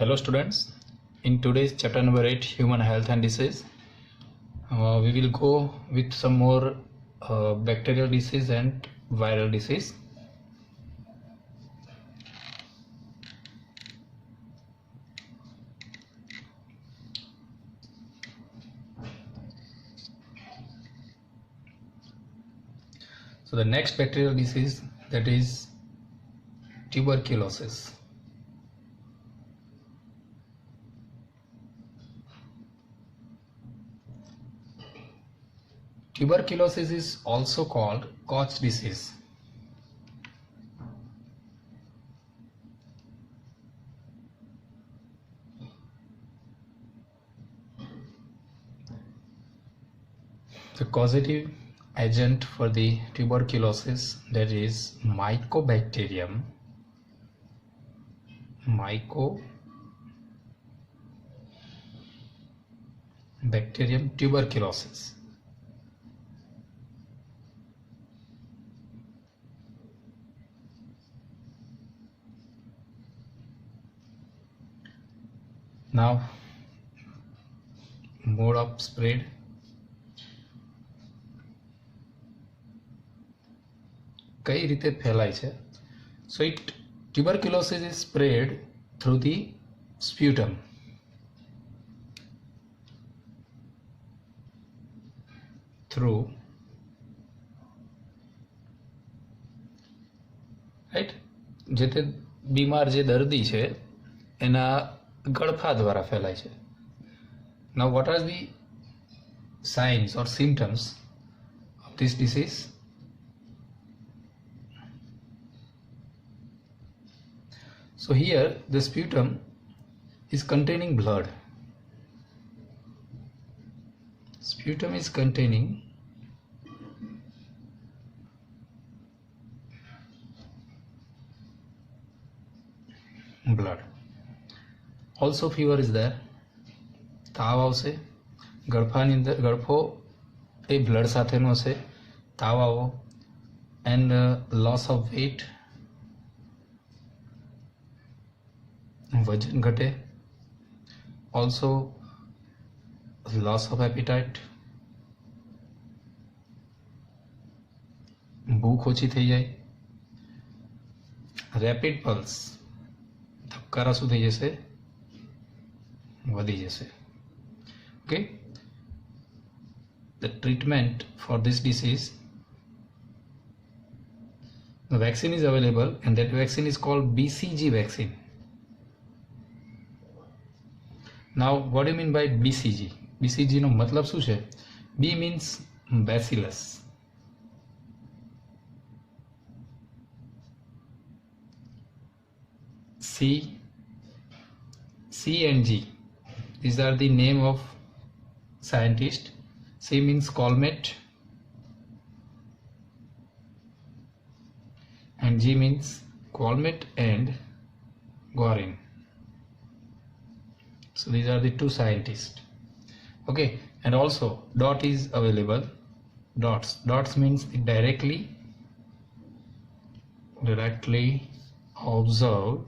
Hello students, in today's chapter number 8 human health and disease, we will go with some more bacterial disease and viral disease. So the next bacterial disease, that is tuberculosis. Tuberculosis is also called Koch disease. The causative agent for the tuberculosis, that is Mycobacterium tuberculosis. Now, mode of spread. કઈ રીતે ફેલાય છે? So tuberculosis is spread through the sputum. Right, જે તે બીમાર જે દર્દી છે એના ગળફા દ્વારા ફેલાય છે. Now what are the signs or symptoms of this disease? So here the sputum is containing blood. Sputum is containing blood. Also fever is there. તાવ આવશે, ગળફાની અંદર ગળફો એ બ્લડ સાથેનો છે, તાવ આવો, એન્ડ લોસ ઓફ વેઇટ, વજન ઘટે, ઓલ્સો લોસ ઓફ એપિટાઇટ, ભૂખ ઓછી થઈ જાય, રેપિડ પલ્સ, ધબકારા શું થઈ જશે, વધી જશે. Okay, the treatment for this disease, the vaccine is available and that vaccine is called BCG vaccine. Now what do you mean by BCG? BCG નો મતલબ શું છે? B means bacillus, C and G, these are the name of scientist. C means Colmet and G means Colmet and Gorin. So these are the two scientists. Okay, and also DOT is available. Dots means directly observed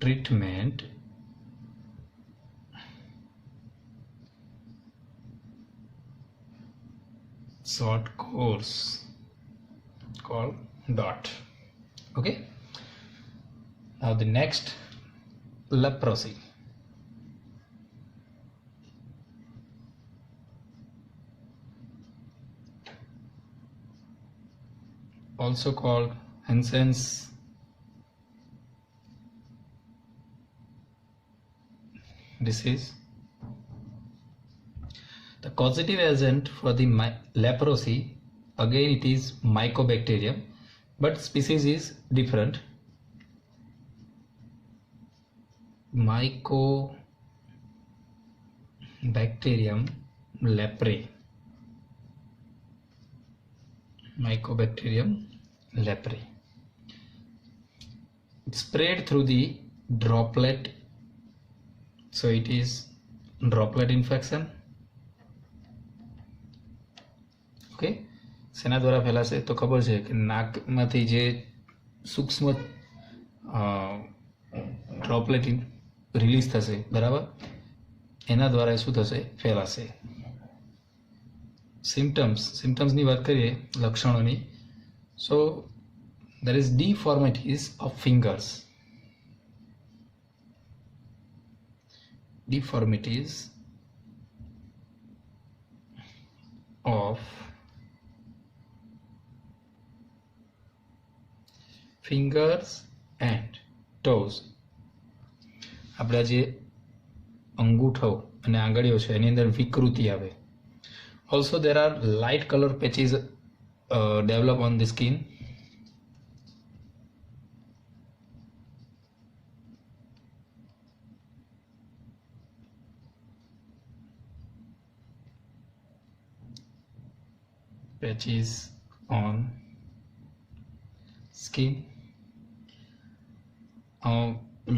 treatment short course called DOT. Okay, now the next, leprosy. Also called Hansen's disease. The causative agent for the leprosy, again it is Mycobacterium, but species is different. Mycobacterium leprae. It's spread through the droplet, so it is droplet infection. Okay, શેના દ્વારા ફેલાશે? તો ખબર છે કે નાકમાંથી જે સૂક્ષ્મ droplet release થશે, બરાબર, એના દ્વારા શું થશે, ફેલાશે. સિમ્ટમ્સની વાત કરીએ, લક્ષણોની. સો there is deformities of fingers. Deformities of fingers and toes. આપણા જે અંગૂઠો અને આંગળીઓ છે એની અંદર વિકૃતિ આવે. Also there are light color patches develop on the skin. Patches on skin.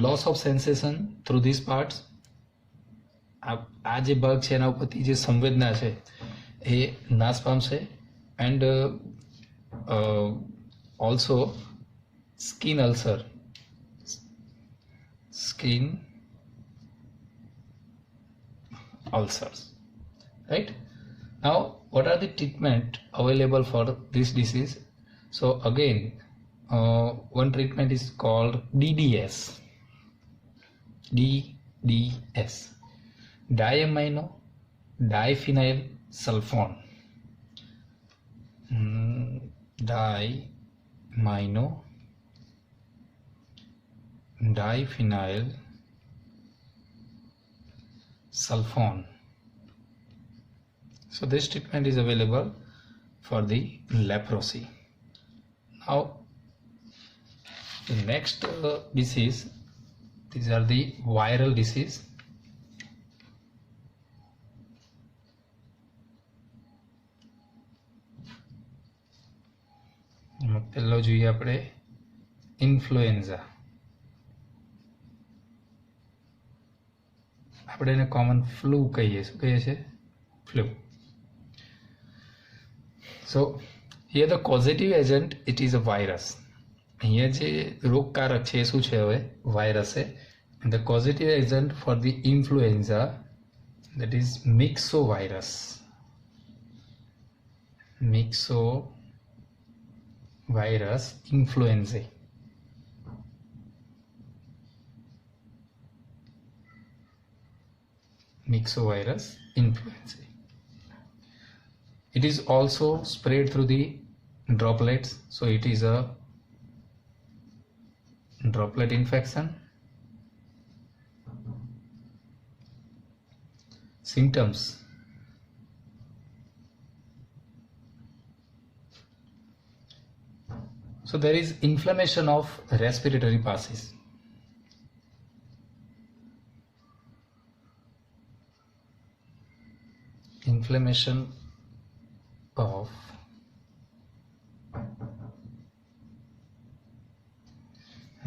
Loss of sensation through these parts. આ જે ભાગ છે એના ઉપરથી જે સંવેદના છે એ નાશ પામશે. And also skin ulcer. Skin ulcers, right? Now what are the treatment available for this disease? So again, one treatment is called DDS. Diamino diphenyl sulfone. Diamino diphenyl sulfone. So this treatment is available for the leprosy. Now the next disease, these are the viral disease. પહેલો જોઈએ આપણે influenza. આપણે એને common flu કહીએ. શું કહીએ છીએ? Flu. So here the causative agent, it is a virus. અહીંયા જે રોગકારક છે એ શું છે? હવે વાયરસ છે. And the causative agent for the influenza, that is myxovirus. Myxovirus influenzae. Myxovirus influenzae. It is also spread through the droplets, so it is a droplet infection. Symptoms: so there is inflammation of respiratory passages. Inflammation of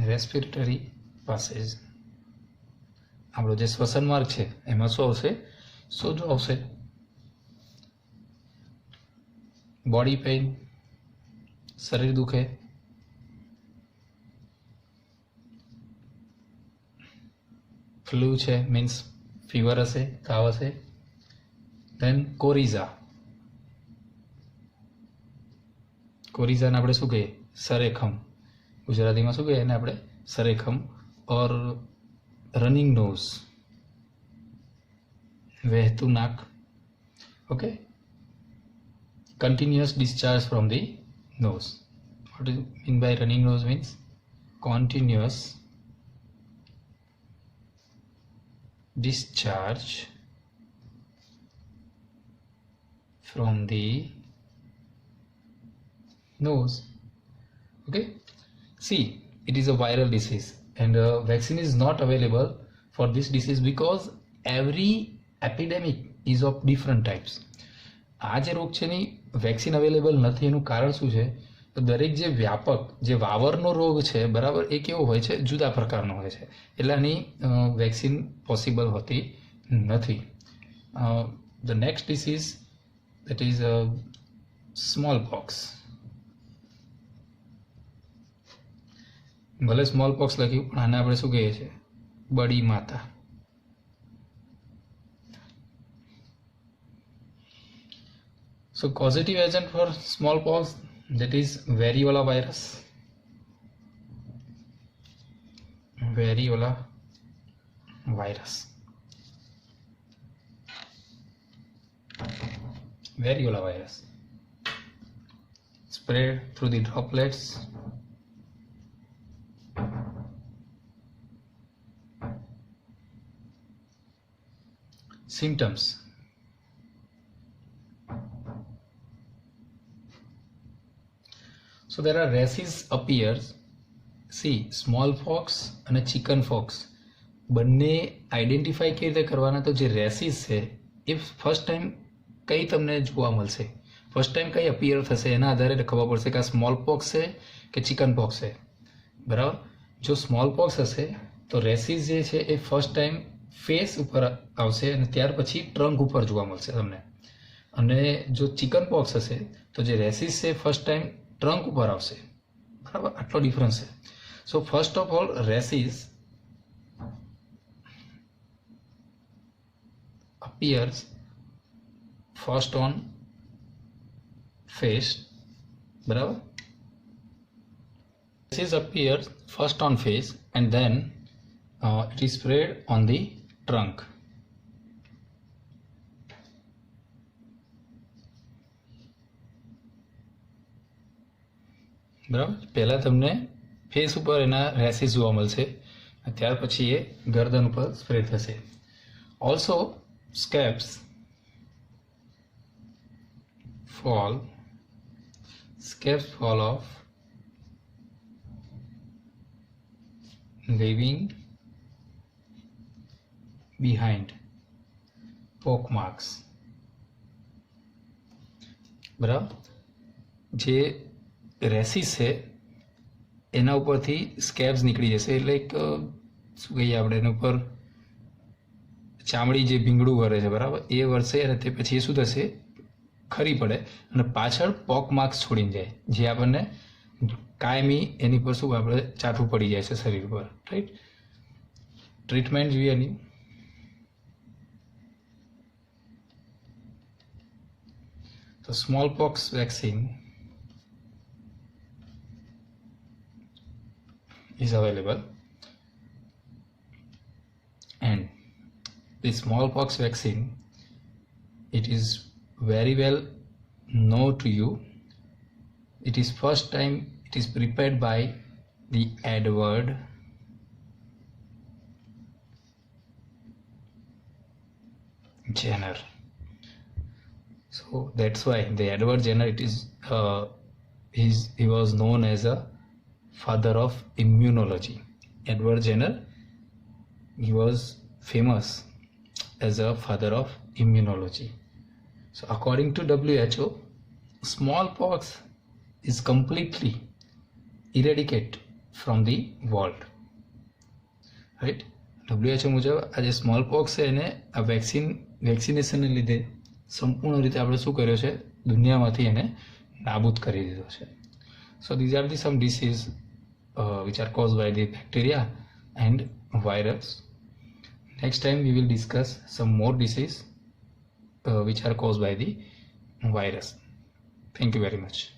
respiratory passage. આપણો જે શ્વસન માર્ગ છે એમાં શું આવશે? સોજો આવશે. બોડી પેઇન, શરીર દુખે, ફ્લૂ છે મીન્સ ફીવર હશે, તાવ હશે. દેન કોરિઝા. કોરિઝાને આપણે શું કહીએ? સરેખમ. ગુજરાતીમાં શું કહીએ એને આપણે? સરેખમ. ઓર રનિંગ નોઝ, વહેતું નાક. Okay. continuous discharge from the nose. What do you mean by running nose? Means continuous discharge from the nose. Okay. See, it is a viral disease and vaccine is not available for this disease because every epidemic is of different types. આ જે રોગ છે એની vaccine available નથી. એનું કારણ શું છે? તો દરેક જે વ્યાપક જે વાવરનો રોગ છે, બરાબર, એ કેવો હોય છે? જુદા પ્રકારનો હોય છે, એટલે આની વેક્સિન પોસિબલ હોતી નથી. The next disease, that is smallpox. ભલે સ્મોલ પોક્સ લખ્યું પણ આને આપણે શું કહીએ છીએ? बड़ी माता. So causative agent for smallpox, that is variola virus. Variola virus. Variola virus spread through the droplets. Symptoms: so there are rashes appears. See, smallpox અને chicken pox બંને આઈડેન્ટિફાઈ કેવી રીતે કરવાના? તો જે રેસીસ છે એ ફર્સ્ટ ટાઈમ કઈ તમને જોવા મળશે, ફર્સ્ટ ટાઈમ કઈ અપિયર થશે એના આધારે ખબર પડશે કે આ સ્મોલ પોક્સ છે કે ચિકન પોક્સ છે. બરાબર? જો સ્મોલ પોક્સ હશે તો રેસીસ જે છે એ ફર્સ્ટ ટાઈમ ફેસ ઉપર આવશે અને ત્યાર પછી ટ્રંક ઉપર જોવા મળશે તમને. અને જો ચિકન પોક્સ હશે તો જે રેસીસ છે ફર્સ્ટ ટાઈમ ટ્રંક ઉપર આવશે. બરાબર? આટલો ડિફરન્સ છે. So first of all, rashes appears first on face. બરાબર? This appears first on face and then it is spread on the trunk. બરાબર? પહેલા તમને ફેસ ઉપર એના રેસીસ જોવા મળશે, ત્યાર પછી એ ગરદન ઉપર સ્પ્રેડ થશે. Also scabs fall off, leaving behind poke marks. બરાબર? જે રેસીસ છે એના ઉપરથી સ્કેબ્સ નીકળી જશે, એટલે એક શું કહીએ આપણે એના ઉપર ચામડી જે ભીંગડું વરે છે. બરાબર? એ વરસે અને તે પછી એ શું થશે, ખરી પડે અને પાછળ પોક માર્ક્સ છોડીને જાય, જે આપણને કાયમી એની પર શું આપણે ચાઠું પડી જાય છે શરીર પર. રાઈટ? ટ્રીટમેન્ટ જોઈએ એની. તો small POX vaccine is available, and the smallpox vaccine, it is very well known to you. It is first time it is prepared by the Edward Jenner. So that's why the Edward Jenner, it is he was known as a father of immunology. Edward Jenner, he was famous as a father of immunology. So according to WHO, smallpox is completely eradicated from the world. Right? WHO મુજબ આ જે સ્મોલપોક્સ છે એને આ વેક્સિનેશનને લીધે સંપૂર્ણ રીતે આપણે શું કર્યો છે, દુનિયામાંથી એને નાબૂદ કરી દીધો છે. So these are the some diseases which are caused by the bacteria and virus. Next time we will discuss some more diseases which are caused by the virus. Thank you very much.